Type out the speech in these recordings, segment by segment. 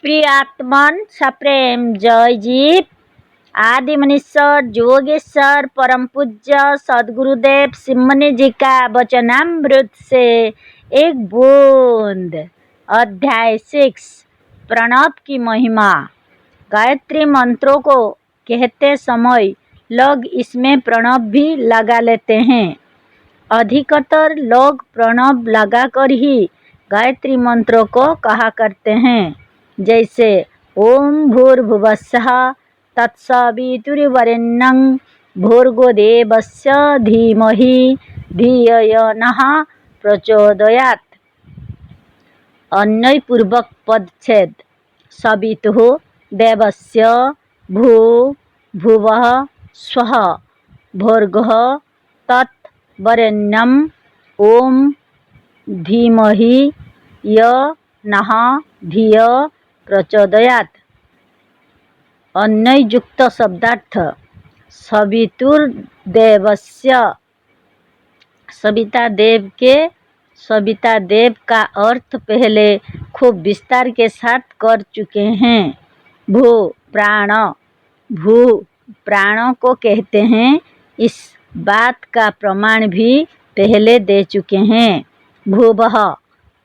प्रियात्मन सप्रेम जय जीव आदि मनीश्वर योगेश्वर परम पूज्य सदगुरुदेव सिमनी जी का वचनामृत से एक बूंद। अध्याय 6 प्रणव की महिमा। गायत्री मंत्रों को कहते समय लोग इसमें प्रणव भी लगा लेते हैं। अधिकतर लोग प्रणव लगाकर ही गायत्री मंत्रों को कहा करते हैं, जैसे ओम भूर्भुवस्सुः तत्सवितुर्वरेण्यं भर्गो देवस्य धीमहि धियो नः प्रचोदयात्। अन्वय पूर्वक पदच्छेद। सवितुः देवस्य भू भुवः स्वः भर्गः तत् वरेण्यं ओम धीमहि य नः धियो प्रचोदयात्। अन्वय युक्त शब्दार्थ। सवितुर्देवस्य सविता देव के। सविता देव का अर्थ पहले खूब विस्तार के साथ कर चुके हैं। भू प्राण। भू प्राणों को कहते हैं, इस बात का प्रमाण भी पहले दे चुके हैं। भूवः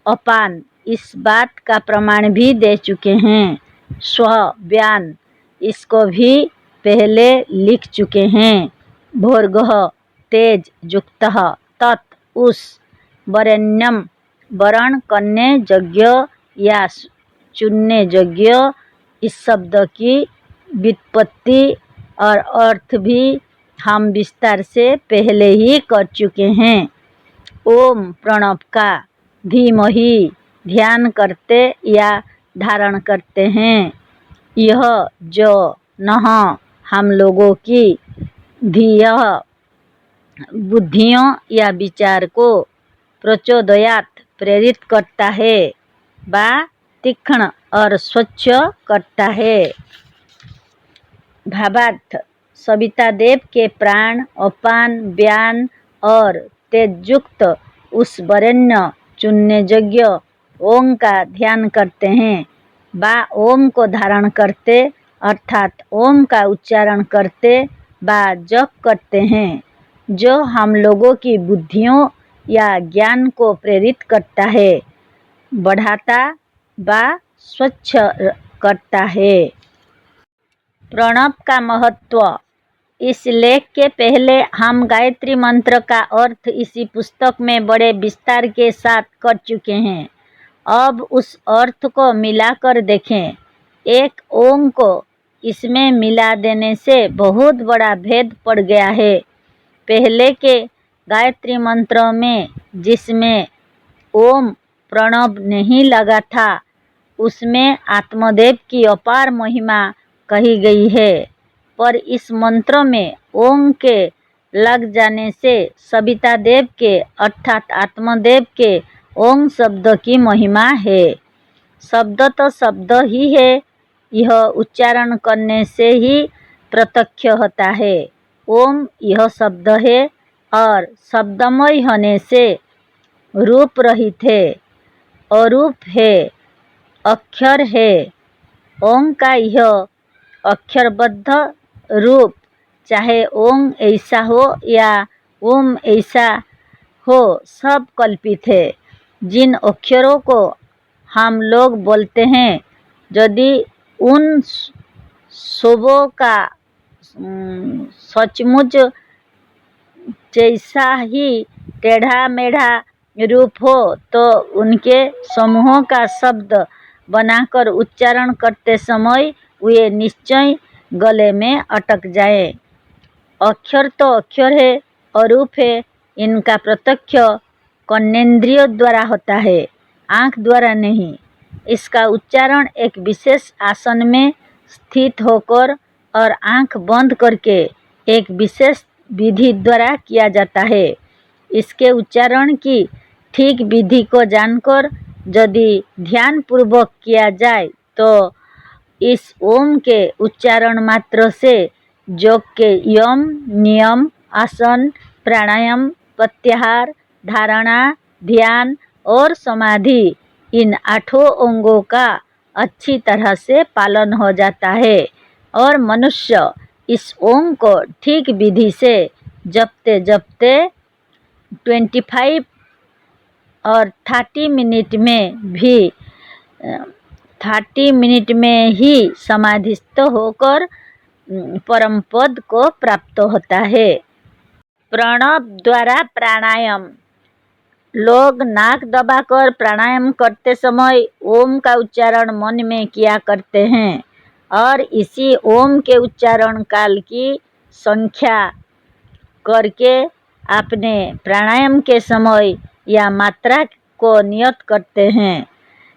अपान, इस बात का प्रमाण भी दे चुके हैं। स्व व्यान, इसको भी पहले लिख चुके हैं। भर्गः तेज युक्तः। तत् उस। वरेण्यम वरण करने योग्य या चुनने योग्य। इस शब्द की व्युत्पत्ति और अर्थ भी हम विस्तार से पहले ही कर चुके हैं। ओम प्रणव का। धीमहि ध्यान करते या धारण करते हैं। यह जो नः हम लोगों की धियः बुद्धियों या विचार को प्रचोदयात प्रेरित करता है व तीक्ष्ण और स्वच्छ करता है। भावार्थ। सविता देव के प्राण अपान व्यान और तेजयुक्त उस वरेण्य चुनने योग्य ओम का ध्यान करते हैं व ओम को धारण करते अर्थात ओम का उच्चारण करते व जप करते हैं, जो हम लोगों की बुद्धियों या ज्ञान को प्रेरित करता है, बढ़ाता व स्वच्छ करता है। प्रणव का महत्व। इस लेख के पहले हम गायत्री मंत्र का अर्थ इसी पुस्तक में बड़े विस्तार के साथ कर चुके हैं। अब उस अर्थ को मिलाकर देखें। एक ओम को इसमें मिला देने से बहुत बड़ा भेद पड़ गया है। पहले के गायत्री मंत्रों में जिसमें ओम प्रणव नहीं लगा था, उसमें आत्मदेव की अपार महिमा कही गई है, पर इस मंत्र में ओम के लग जाने से सविता देव के अर्थात आत्मदेव के ओम शब्द की महिमा है। शब्द तो शब्द ही है, यह उच्चारण करने से ही प्रत्यक्ष होता है। ओम यह शब्द है और शब्दमय होने से रूप रहित है, अरूप है, अक्षर है। ओम का यह अक्षरबद्ध रूप, चाहे ओम ऐसा हो या ओम ऐसा हो, सब कल्पित है। जिन अक्षरों को हम लोग बोलते हैं, यदि उन सबों का सचमुच जैसा ही टेढ़ा मेढ़ा रूप हो तो उनके समूहों का शब्द बनाकर उच्चारण करते समय वे निश्चय गले में अटक जाए। अक्षर तो अक्षर है, अरूप है। इनका प्रत्यक्ष कर्णेंद्रियों द्वारा होता है, आँख द्वारा नहीं। इसका उच्चारण एक विशेष आसन में स्थित होकर और आँख बंद करके एक विशेष विधि द्वारा किया जाता है। इसके उच्चारण की ठीक विधि को जानकर यदि ध्यान पूर्वक किया जाए तो इस ओम के उच्चारण मात्र से योग के यम, नियम, आसन, प्राणायाम, प्रत्याहार, धारणा, ध्यान और समाधि, इन 8 अंगों का अच्छी तरह से पालन हो जाता है और मनुष्य इस ओम को ठीक विधि से जपते जपते 25 और 30 मिनट में भी 30 मिनट में ही समाधिस्थ होकर परम पद को प्राप्त होता है। प्रणव द्वारा प्राणायाम। लोग नाक दबाकर प्राणायाम करते समय ओम का उच्चारण मन में किया करते हैं और इसी ओम के उच्चारण काल की संख्या करके अपने प्राणायाम के समय या मात्रा को नियत करते हैं।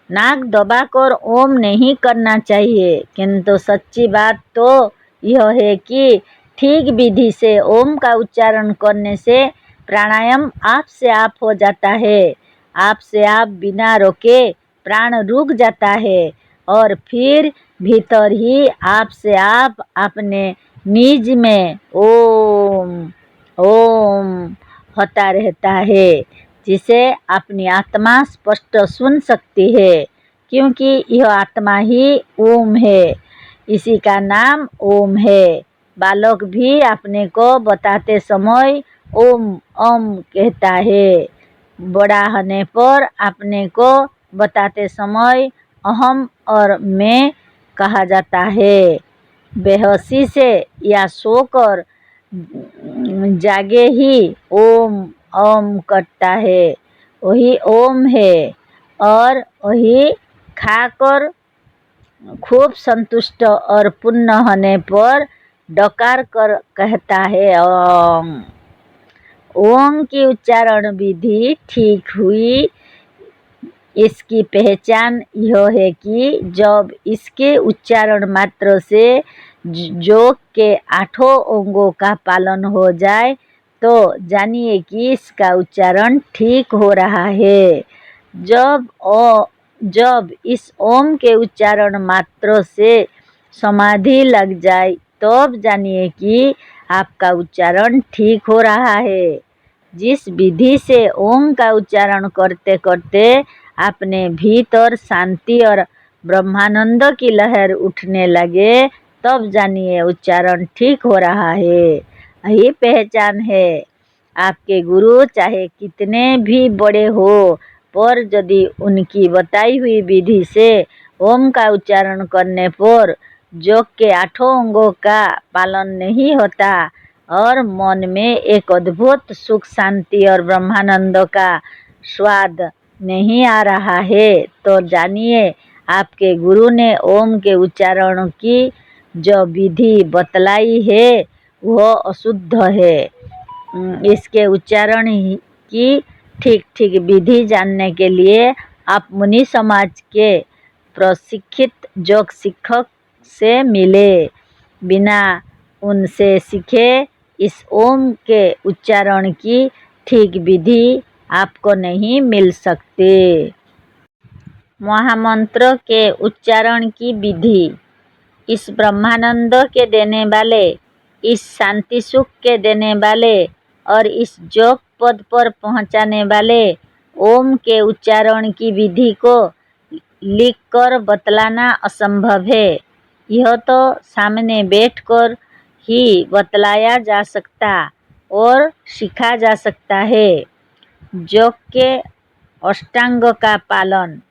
नाक दबाकर ओम नहीं करना चाहिए, किंतु सच्ची बात तो यह है कि ठीक विधि से ओम का उच्चारण करने से प्राणायाम आप से आप हो जाता है। आप से आप बिना रोके प्राण रुक जाता है और फिर भीतर ही आप से आप अपने निज में ओम ओम होता रहता है, जिसे अपनी आत्मा स्पष्ट सुन सकती है, क्योंकि यह आत्मा ही ओम है। इसी का नाम ओम है। बालक भी अपने को बताते समय ओम ओम कहता है। बड़ा होने पर अपने को बताते समय अहम और मैं कहा जाता है। बेहोशी से या सोकर जागे ही ओम ओम करता है, वही ओम है। और वही खाकर खूब संतुष्ट और पुण्य होने पर डकार कर कहता है ओम। ओम की उच्चारण विधि ठीक हुई, इसकी पहचान यह है कि जब इसके उच्चारण मात्र से योग के 8 अंगों का पालन हो जाए तो जानिए कि इसका उच्चारण ठीक हो रहा है। जब इस ओम के उच्चारण मात्र से समाधि लग जाए तब जानिए कि आपका उच्चारण ठीक हो रहा है। जिस विधि से ओम का उच्चारण करते करते अपने भीतर शांति और ब्रह्मानंद की लहर उठने लगे, तब जानिए उच्चारण ठीक हो रहा है। यही पहचान है। आपके गुरु चाहे कितने भी बड़े हो, पर यदि उनकी बताई हुई विधि से ओम का उच्चारण करने पर योग के 8 अंगों का पालन नहीं होता और मन में एक अद्भुत सुख शांति और ब्रह्मानंद का स्वाद नहीं आ रहा है, तो जानिए आपके गुरु ने ओम के उच्चारण की जो विधि बतलाई है वह अशुद्ध है। इसके उच्चारण की ठीक ठीक विधि जानने के लिए आप मुनि समाज के प्रशिक्षित योग शिक्षक से मिले। बिना उनसे सीखे इस ओम के उच्चारण की ठीक विधि आपको नहीं मिल सकती। महामंत्र के उच्चारण की विधि। इस ब्रह्मानंद के देने वाले, इस शांति सुख के देने वाले और इस योग पद पर पहुंचाने वाले ओम के उच्चारण की विधि को लिखकर बतलाना असंभव है। यह तो सामने बैठकर ही बतलाया जा सकता और सीखा जा सकता है। योग के अष्टांग का पालन,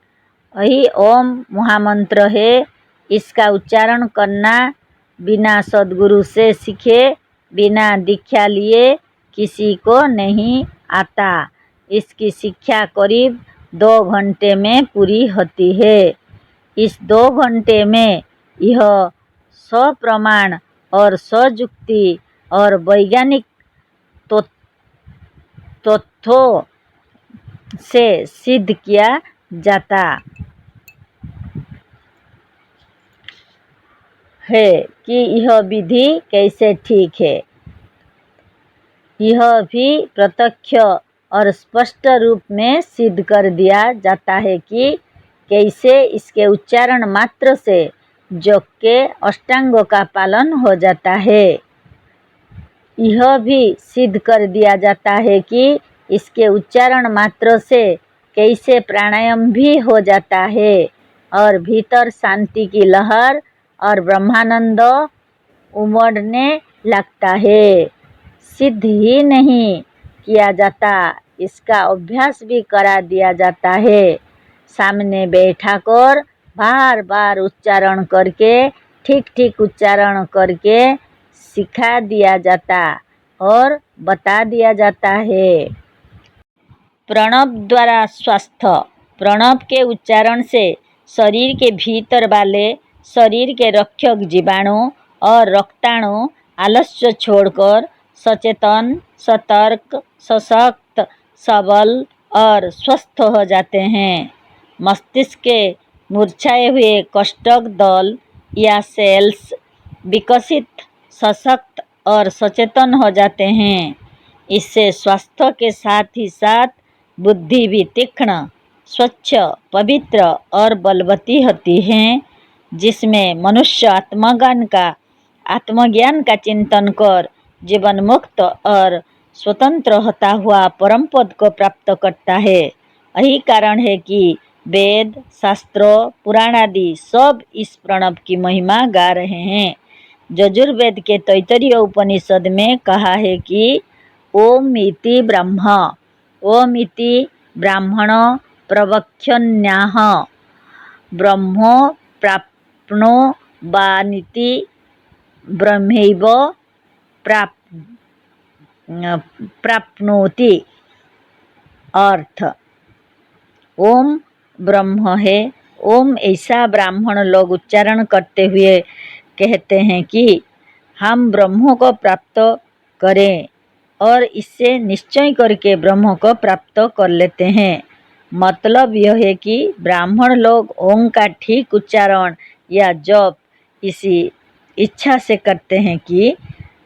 यही ओम महामंत्र है। इसका उच्चारण करना बिना सद्गुरु से सीखे, बिना दीक्षा लिए किसी को नहीं आता। इसकी शिक्षा करीब 2 घंटे में पूरी होती है। इस 2 घंटे में यह सप्रमाण और सजुक्ति और वैज्ञानिक तथ्यों से सिद्ध किया जाता है कि यह विधि कैसे ठीक है। यह भी प्रत्यक्ष और स्पष्ट रूप में सिद्ध कर दिया जाता है कि कैसे इसके उच्चारण मात्र से योग के अष्टांगों का पालन हो जाता है। यह भी सिद्ध कर दिया जाता है कि इसके उच्चारण मात्र से कैसे प्राणायाम भी हो जाता है। और भीतर शांति की लहर और ब्रह्मानंद उमड़ने लगता है। सिद्ध ही नहीं किया जाता, इसका अभ्यास भी करा दिया जाता है। सामने बैठा कर बार बार उच्चारण करके, ठीक ठीक उच्चारण करके सिखा दिया जाता और बता दिया जाता है। प्रणव द्वारा स्वास्थ्य। प्रणव के उच्चारण से शरीर के भीतर वाले शरीर के रक्षक जीवाणु और रक्ताणु आलस्य छोड़कर सचेतन, सतर्क, सशक्त, सबल और स्वस्थ हो जाते हैं। मस्तिष्क के मुरझाए हुए कोष्ठक दल या सेल्स विकसित, सशक्त और सचेतन हो जाते हैं। इससे स्वास्थ्य के साथ ही साथ बुद्धि भी तीक्ष्ण, स्वच्छ, पवित्र और बलवती होती है, जिसमें मनुष्य आत्मज्ञान का चिंतन कर जीवन मुक्त और स्वतंत्र होता हुआ परम पद को प्राप्त करता है। यही कारण है कि वेद, शास्त्रों, पुराण आदि सब इस प्रणव की महिमा गा रहे हैं। यजुर्वेद के तैत्तिरीय उपनिषद में कहा है कि ओम इति ब्रह्म, ओम इति ब्राह्मण प्रवक्ष्यन्याः ब्रह्मो प्राप्नोवानिति ब्रह्मैव प्राप्नोति। अर्थ, ओम ब्रह्म है। ओम ऐसा ब्राह्मण लोग उच्चारण करते हुए कहते हैं कि हम ब्रह्म को प्राप्त करें और इससे निश्चय करके ब्रह्म को प्राप्त कर लेते हैं। मतलब यह है कि ब्राह्मण लोग ओम का ठीक उच्चारण या जप इसी इच्छा से करते हैं कि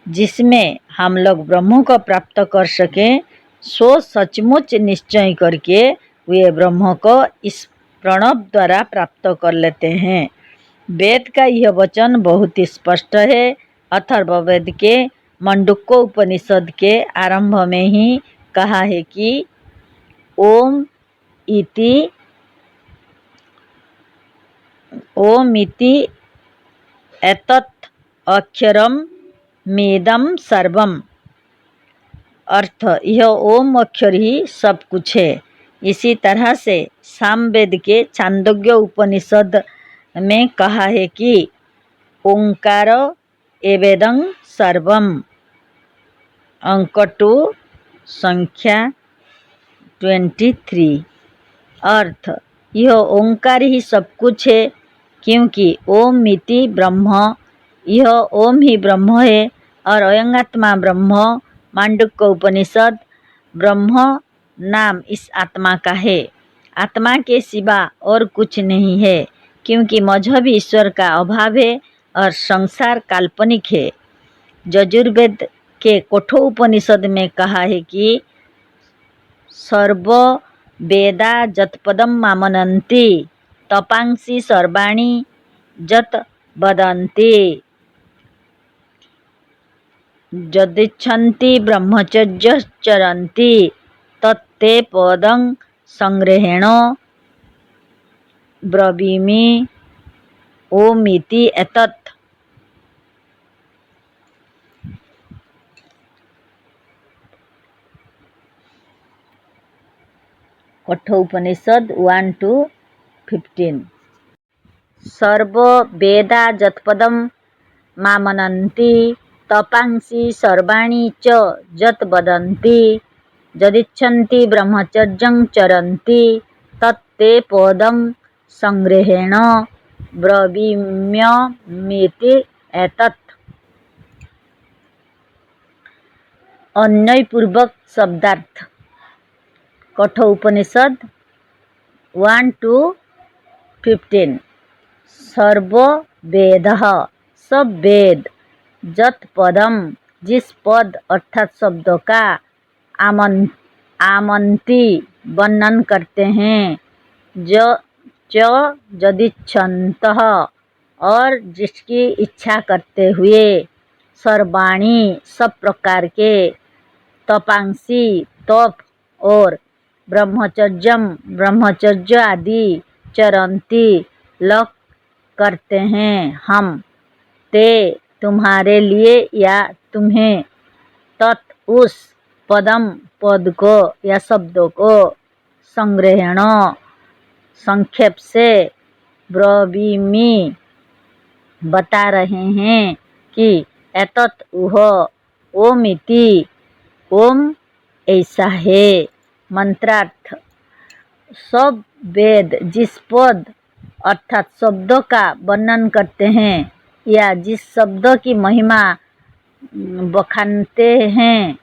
जिसमें हम लोग ब्रह्म को प्राप्त कर सकें, सो सचमुच निश्चय करके वे ब्रह्म को इस प्रणव द्वारा प्राप्त कर लेते हैं। वेद का यह वचन बहुत ही स्पष्ट है। अथर्ववेद के मंडूक्य उपनिषद के आरंभ में ही कहा है कि ओम इति एतत् अक्षरम मेदम सर्वम। अर्थ, यह ओम अक्षर ही सब कुछ है। इसी तरह से सामवेद के छांदोग्य उपनिषद में कहा है कि ओंकार एवेदं सर्वम। अंक 2 संख्या 23। अर्थ, यह ओंकार ही सब कुछ है, क्योंकि ओम इति ब्रह्म, यह ओम ही ब्रह्म है और अयंगात्मा ब्रह्म। मांडुक्य उपनिषद, ब्रह्म नाम इस आत्मा का है। आत्मा के सिवा और कुछ नहीं है, क्योंकि मजहब ईश्वर का अभाव है और संसार काल्पनिक है। यजुर्वेद के कठोपनिषद में कहा है कि सर्व वेदा जत्पदम मामनन्ति तपांसि सर्वाणि जत वदन्ति यदिच्छन्ति ब्रह्मचर्यश्चरन्ति तत्ते पदं संग्रहेण ब्रवीमि ओमिति एतत्। कठोपनिषद 1-15। सर्व वेदा जत्पदं मामनन्ति तपांसि सर्वाणि च यत् वदन्ति यदिच्छन्ति ब्रह्मचर्यं चरन्ति तत्ते पदं संग्रहेण ब्रवीम्यमिति एतत्। अन्वयपूर्वक शब्दार्थ। कठोपनिषद 1-15। सर्व वेदः, सब वेद, जत पदम, जिस पद अर्थात शब्दों का, आमंती वर्णन करते हैं, यदिच्छन्तः और जिसकी इच्छा करते हुए, सर्वाणी सब प्रकार के, तपांसी तप और ब्रह्मचर्य आदि, चरंती लग करते हैं हम, ते तुम्हारे लिए या तुम्हें, तत् उस पदम पद को या शब्दों को, संग्रहण संक्षेप से, ब्रवीमि बता रहे हैं कि एतत् वह ओमिति, ओम ऐसा है। मंत्रार्थ, सब वेद जिस पद अर्थात शब्दों का वर्णन करते हैं या जिस शब्द की महिमा बखानते हैं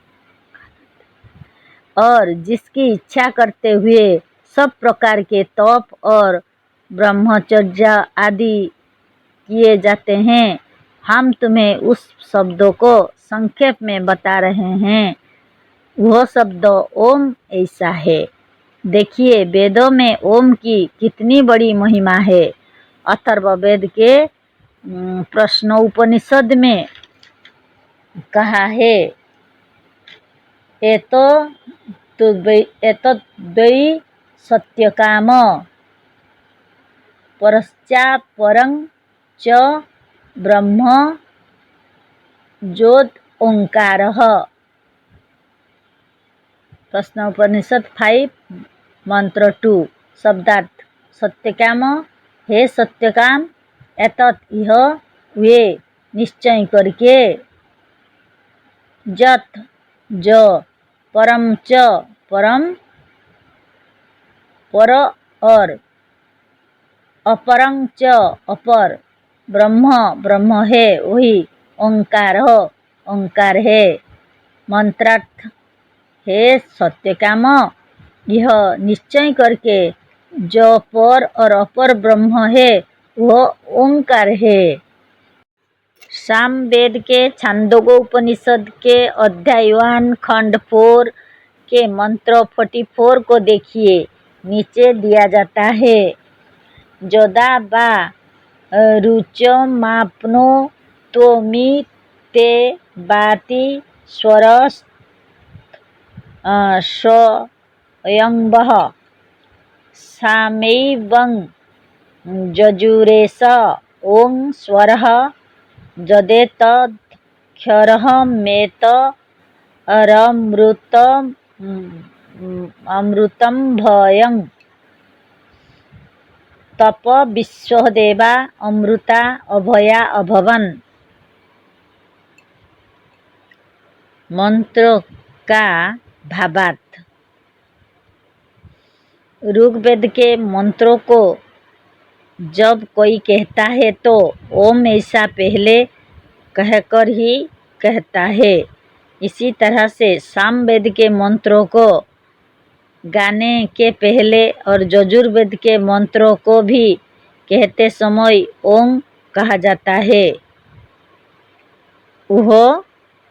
और जिसकी इच्छा करते हुए सब प्रकार के तप और ब्रह्मचर्य आदि किए जाते हैं, हम तुम्हें उस शब्दों को संक्षेप में बता रहे हैं। वह शब्द ओम ऐसा है। देखिए वेदों में ओम की कितनी बड़ी महिमा है। अथर्ववेद के प्रश्नोपनिषद में कहा है, एतद्वै सत्यकाम परश्चापरं च ब्रह्म जोद ओंकारः। प्रश्नोपनिषद 5 मंत्र 2। शब्दार्थ, सत्यकाम, हे सत्यकाम, एतत् यह, वे निश्चय करके, जत जो, परम च परम, पर और, अपरं च अपर, ब्रह्म ब्रह्म है वही, ओंकार ओंकार है। मंत्रार्थ, हे सत्यकाम, यह निश्चय करके जो पर और अपर ब्रह्म है वह ओंकार है। सामवेद के छांदोग्योपनिषद के अध्याय 1 खंड 4 के मंत्र 44 को देखिए, नीचे दिया जाता है, जोदा बा रुचमाप्नो त्वमि ते बाति स्वरस् स्वयंवः सामैवं जजुरेश ओं स्वरः जदेतदक्षरः मेत अमृतं भयं तप विश्वदेवा अमृता अभया अभवन्। मंत्र का भावार्थ, ऋग्वेद के मंत्रों को जब कोई कहता है तो ओम ऐसा पहले कहकर ही कहता है। इसी तरह से सामवेद के मंत्रों को गाने के पहले और यजुर्वेद के मंत्रों को भी कहते समय ओम कहा जाता है। वह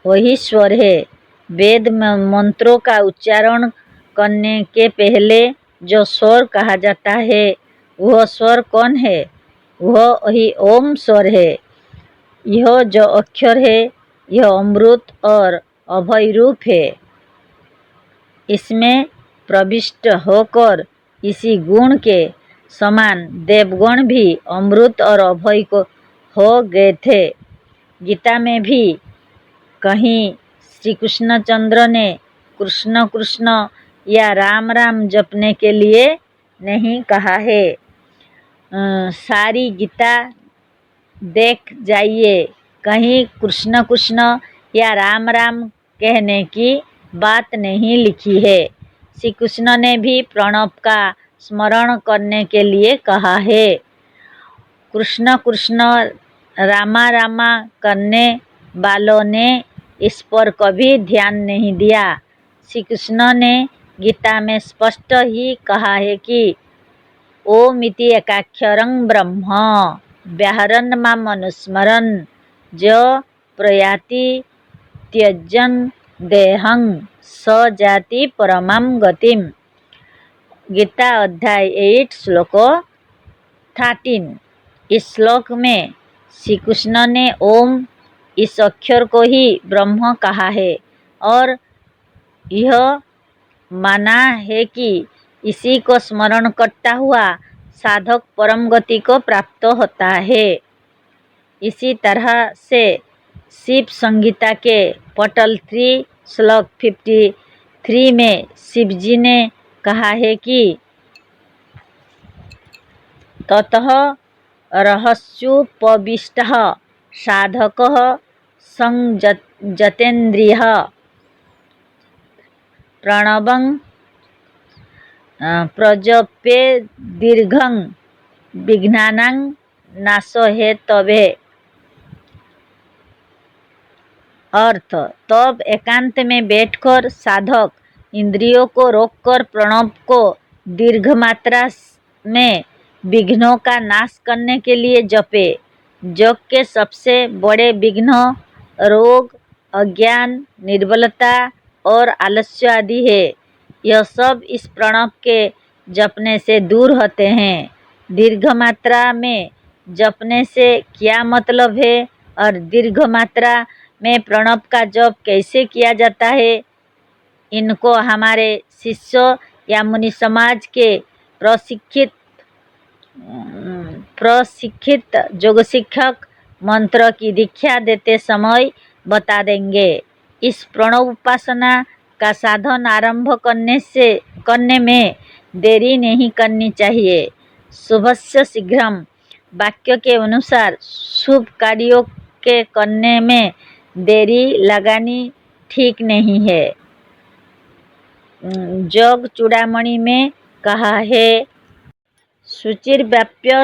वही स्वर है। वेद में मंत्रों का उच्चारण करने के पहले जो स्वर कहा जाता है वह स्वर कौन है? वह वही ओम स्वर है। यह जो अक्षर है यह अमृत और अभय रूप है। इसमें प्रविष्ट होकर इसी गुण के समान देवगण भी अमृत और अभय को हो गए थे। गीता में भी कहीं श्री कृष्णचंद्र ने कृष्ण कृष्ण या राम राम जपने के लिए नहीं कहा है। सारी गीता देख जाइए, कहीं कृष्ण कृष्ण या राम राम कहने की बात नहीं लिखी है। श्री कृष्ण ने भी प्रणव का स्मरण करने के लिए कहा है। कृष्ण कृष्ण रामा रामा करने वालों ने इस पर कभी ध्यान नहीं दिया। श्री कृष्ण ने गीता में स्पष्ट ही कहा है कि ओमिति एकाक्षरं ब्रह्म व्याहरन् माम अनुस्मरन् ज प्रयाति त्यजन् देहं स जाति परमां गतिम्। गीता अध्याय 8 श्लोक 13। इस श्लोक में श्री कृष्ण ने ओम इस अक्षर को ही ब्रह्म कहा है और यह माना है कि इसी को स्मरण करता हुआ साधक परम गति को प्राप्त होता है। इसी तरह से शिव संहिता के पटल 3 श्लोक 53 में शिव जी ने कहा है कि ततः रहस्योपविष्टः साधकः संयतेन्द्रियः प्रणवं प्रजप्ये दीर्घं विघ्नानां नाशो हेतवे। अर्थ, तब एकांत में बैठकर साधक इंद्रियों को रोककर प्रणव को दीर्घ मात्रा में विघ्नों का नाश करने के लिए जपे। जग के सबसे बड़े विघ्न रोग, अज्ञान, निर्बलता और आलस्य आदि है। यह सब इस प्रणव के जपने से दूर होते हैं। दीर्घ मात्रा में जपने से क्या मतलब है और दीर्घ मात्रा में प्रणव का जप कैसे किया जाता है, इनको हमारे शिष्य या मुनि समाज के प्रशिक्षित योग शिक्षक मंत्र की दीक्षा देते समय बता देंगे। इस प्रणव उपासना का साधन आरंभ करने में देरी नहीं करनी चाहिए। शुभस्य शीघ्रम वाक्य के अनुसार शुभ कार्यों के करने में देरी लगानी ठीक नहीं है। योग चूड़ामणि में कहा है,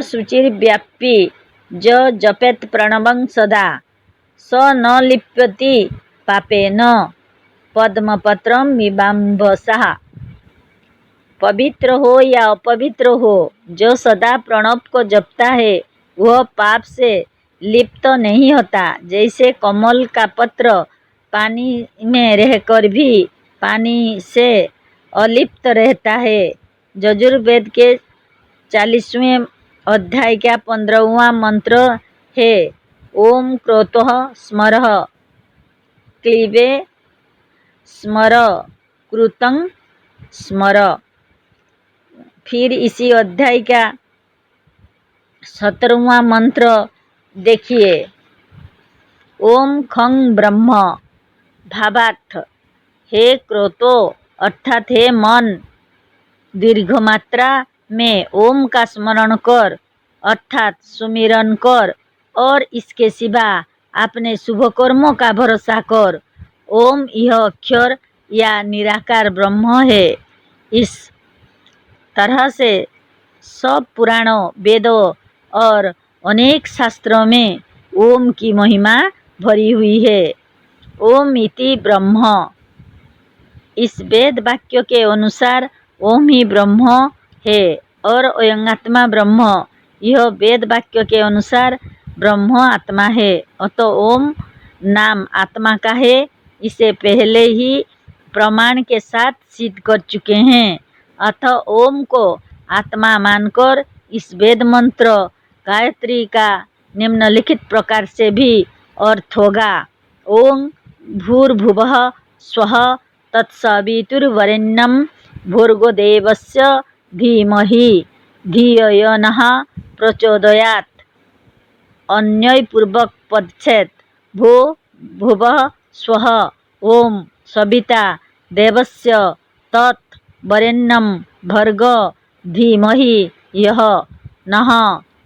शुचिर्व्यापी ज जपेत प्रणवं सदा स न लिप्यति पापेन पद्मपत्रं मीमांसः। पवित्र हो या अपवित्र हो, जो सदा प्रणव को जपता है वह पाप से लिप्त नहीं होता। जैसे कमल का पत्र पानी में रहकर भी पानी से अलिप्त रहता है। यजुर्वेद के 40वें अध्याय का 15वां मंत्र है, ओम क्रोतः स्मरः क्लीबे स्मर कृतं स्मर। फिर इसी अध्याय का 17वां मंत्र देखिए, ओम खं ब्रह्म भावार्थ, हे क्रोतो अर्थात हे मन, दीर्घ मात्रा में ओम का स्मरण कर अर्थात सुमिरन कर और इसके सिवा अपने शुभ कर्मों का भरोसा कर। ओम यह अक्षर या निराकार ब्रह्म है। इस तरह से सब पुराणों, वेदों और अनेक शास्त्रों में ओम की महिमा भरी हुई है। ओम इति ब्रह्म, इस वेद वाक्य के अनुसार ओम ही ब्रह्म है और अयं आत्मा ब्रह्म, यह वेद वाक्य के अनुसार ब्रह्म आत्मा है। अतः ओम नाम आत्मा का है, इसे पहले ही प्रमाण के साथ सिद्ध कर चुके हैं। अतः ओम को आत्मा मानकर इस वेद मंत्र गायत्री का निम्नलिखित प्रकार से भी अर्थ होगा, ओम भूर्भुवः स्वः तत्सवितुर्वरेण्यं भर्गो देवस्य धीमहि धियो यो नः प्रचोदयात्। अन्वयपूर्वक पदच्छेद, भू भुवः स्वः ओम सविता देवस्य तत् वरेण्यं भर्गो धीमहि यः नः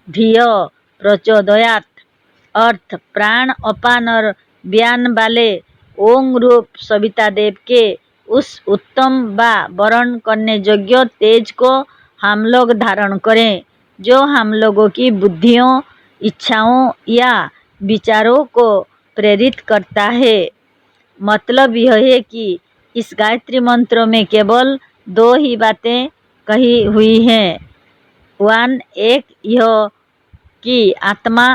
धियो प्रचोदयात्। अर्थ, प्राण, अपान और व्यान वाले ओंग रूप सविता देव के उस उत्तम व वरण करने योग्य तेज को हम लोग धारण करें, जो हम लोगों की बुद्धियों, इच्छाओं या विचारों को प्रेरित करता है। मतलब यह है कि इस गायत्री मंत्र में केवल 2 ही बातें कही हुई हैं। 1, एक यह कि आत्मा,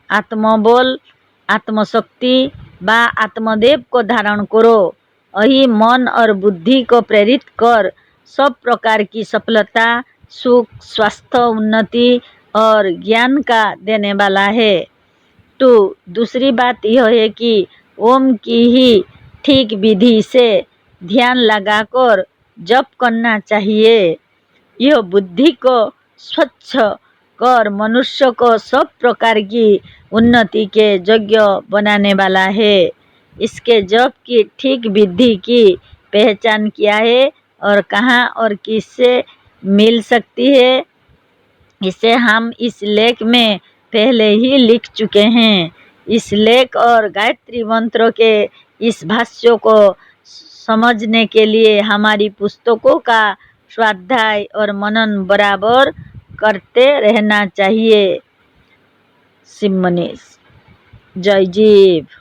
आत्मबल, आत्मशक्ति व आत्मदेव को धारण करो। यही मन और बुद्धि को प्रेरित कर सब प्रकार की सफलता, सुख, स्वास्थ्य, उन्नति और ज्ञान का देने वाला है। 2, दूसरी बात यह है कि ओम की ही ठीक विधि से ध्यान लगाकर जप करना चाहिए। यह बुद्धि को स्वच्छ कर मनुष्य को सब प्रकार की उन्नति के योग्य बनाने वाला है। इसके जप की ठीक विधि की पहचान किया है और कहाँ और किससे मिल सकती है, इसे हम इस लेख में पहले ही लिख चुके हैं। इस लेख और गायत्री मंत्रों के इस भाष्यों को समझने के लिए हमारी पुस्तकों का स्वाध्याय और मनन बराबर करते रहना चाहिए। शिव मनीष। जय जीव।